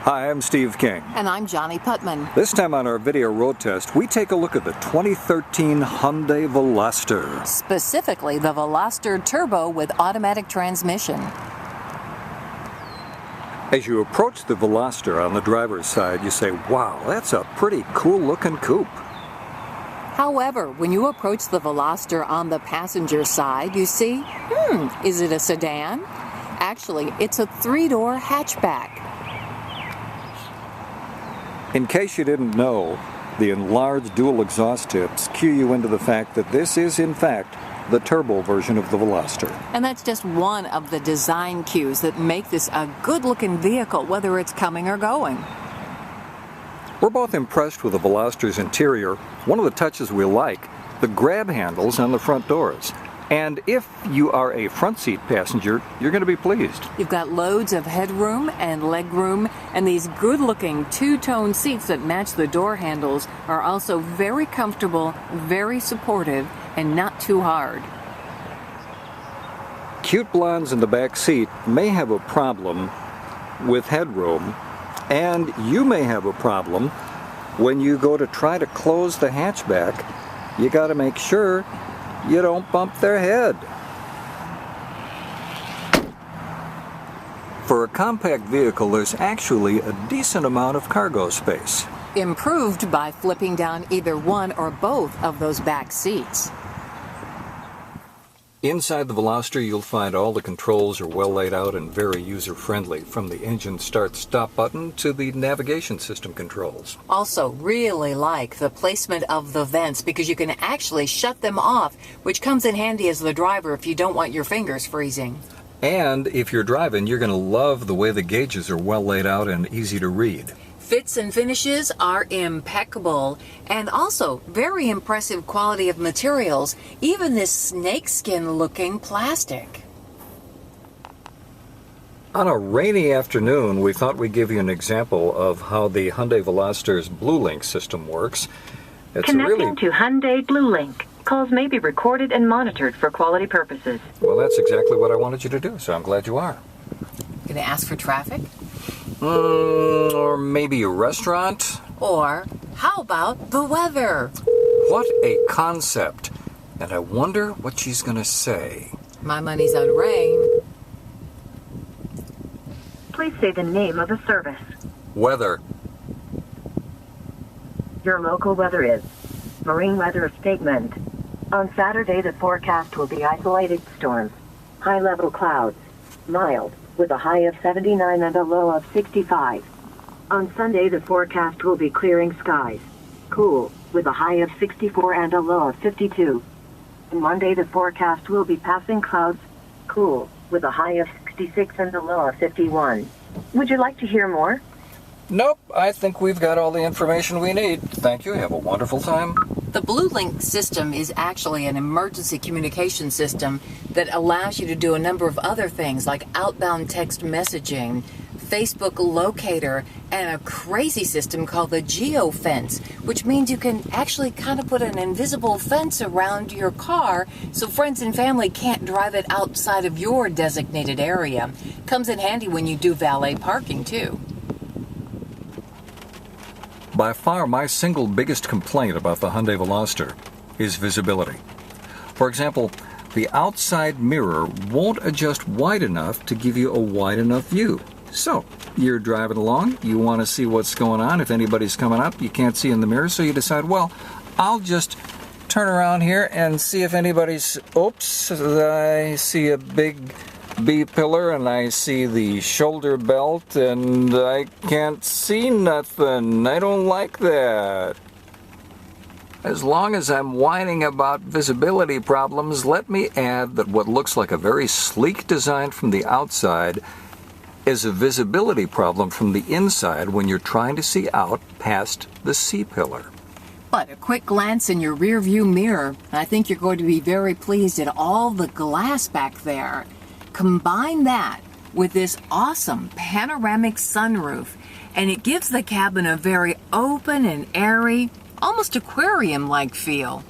Hi, I'm Steve King. And I'm Johnnie Putman. This time on our video road test, we take a look at the 2013 Hyundai Veloster. Specifically, the Veloster Turbo with automatic transmission. As you approach the Veloster on the driver's side, you say, wow, that's a pretty cool looking coupe. However, when you approach the Veloster on the passenger side, you see, is it a sedan? Actually, it's a three-door hatchback. In case you didn't know, the enlarged dual exhaust tips cue you into the fact that this is, in fact, the turbo version of the Veloster. And that's just one of the design cues that make this a good-looking vehicle, whether it's coming or going. We're both impressed with the Veloster's interior. One of the touches we like, the grab handles on the front doors. And if you are a front seat passenger, you're going to be pleased. You've got loads of headroom and legroom, and these good-looking two-tone seats that match the door handles are also very comfortable, very supportive, and not too hard. Cute blondes in the back seat may have a problem with headroom, and you may have a problem when you go to try to close the hatchback. You got to make sure you don't bump their head. For a compact vehicle, there's actually a decent amount of cargo space. Improved by flipping down either one or both of those back seats. Inside the Veloster, you'll find all the controls are well laid out and very user-friendly, from the engine start-stop button to the navigation system controls. Also, really like the placement of the vents because you can actually shut them off, which comes in handy as the driver if you don't want your fingers freezing. And if you're driving, you're going to love the way the gauges are well laid out and easy to read. Fits and finishes are impeccable, and also very impressive quality of materials, even this snakeskin looking plastic. On a rainy afternoon, we thought we'd give you an example of how the Hyundai Veloster's BlueLink system works. Connecting to Hyundai BlueLink. Calls may be recorded and monitored for quality purposes. Well, that's exactly what I wanted you to do, so I'm glad you are. Gonna ask for traffic? Or maybe a restaurant? Or how about the weather? What a concept. And I wonder what she's going to say. My money's on rain. Please say the name of the service. Weather. Your local weather is marine weather statement. On Saturday, the forecast will be isolated storms, high-level clouds, mild, with a high of 79 and a low of 65. On Sunday, the forecast will be clearing skies, cool, with a high of 64 and a low of 52. On Monday, the forecast will be passing clouds, cool, with a high of 66 and a low of 51. Would you like to hear more? Nope, I think we've got all the information we need. Thank you. Have a wonderful time. The BlueLink system is actually an emergency communication system that allows you to do a number of other things like outbound text messaging, Facebook locator, and a crazy system called the geofence, which means you can actually kind of put an invisible fence around your car so friends and family can't drive it outside of your designated area. Comes in handy when you do valet parking too. By far, my single biggest complaint about the Hyundai Veloster is visibility. For example, the outside mirror won't adjust wide enough to give you a wide enough view. So, you're driving along, you want to see what's going on. If anybody's coming up, you can't see in the mirror, so you decide, well, I'll just turn around here and see if anybody's... Oops, I see a big B-pillar and I see the shoulder belt and I can't see nothing. I don't like that. As long as I'm whining about visibility problems, let me add that what looks like a very sleek design from the outside is a visibility problem from the inside when you're trying to see out past the C-pillar. But a quick glance in your rear view mirror, I think you're going to be very pleased at all the glass back there. Combine that with this awesome panoramic sunroof, and it gives the cabin a very open and airy, almost aquarium-like feel.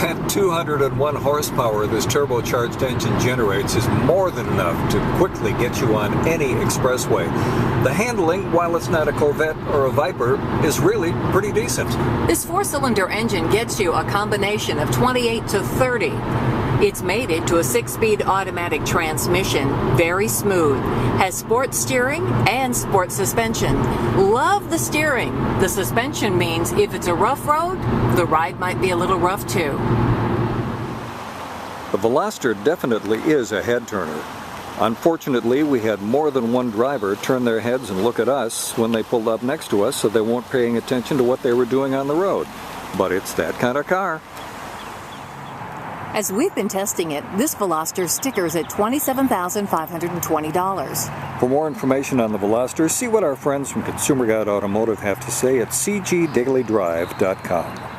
That 201 horsepower this turbocharged engine generates is more than enough to quickly get you on any expressway. The handling, while it's not a Corvette or a Viper, is really pretty decent. This 4-cylinder engine gets you a combination of 28 to 30. It's mated to a 6-speed automatic transmission, very smooth, has sport steering and sport suspension. Love the steering. The suspension means if it's a rough road, the ride might be a little rough too. The Veloster definitely is a head turner. Unfortunately, we had more than one driver turn their heads and look at us when they pulled up next to us, so they weren't paying attention to what they were doing on the road. But it's that kind of car. As we've been testing it, this Veloster stickers at $27,520. For more information on the Veloster, see what our friends from Consumer Guide Automotive have to say at cgdailydrive.com.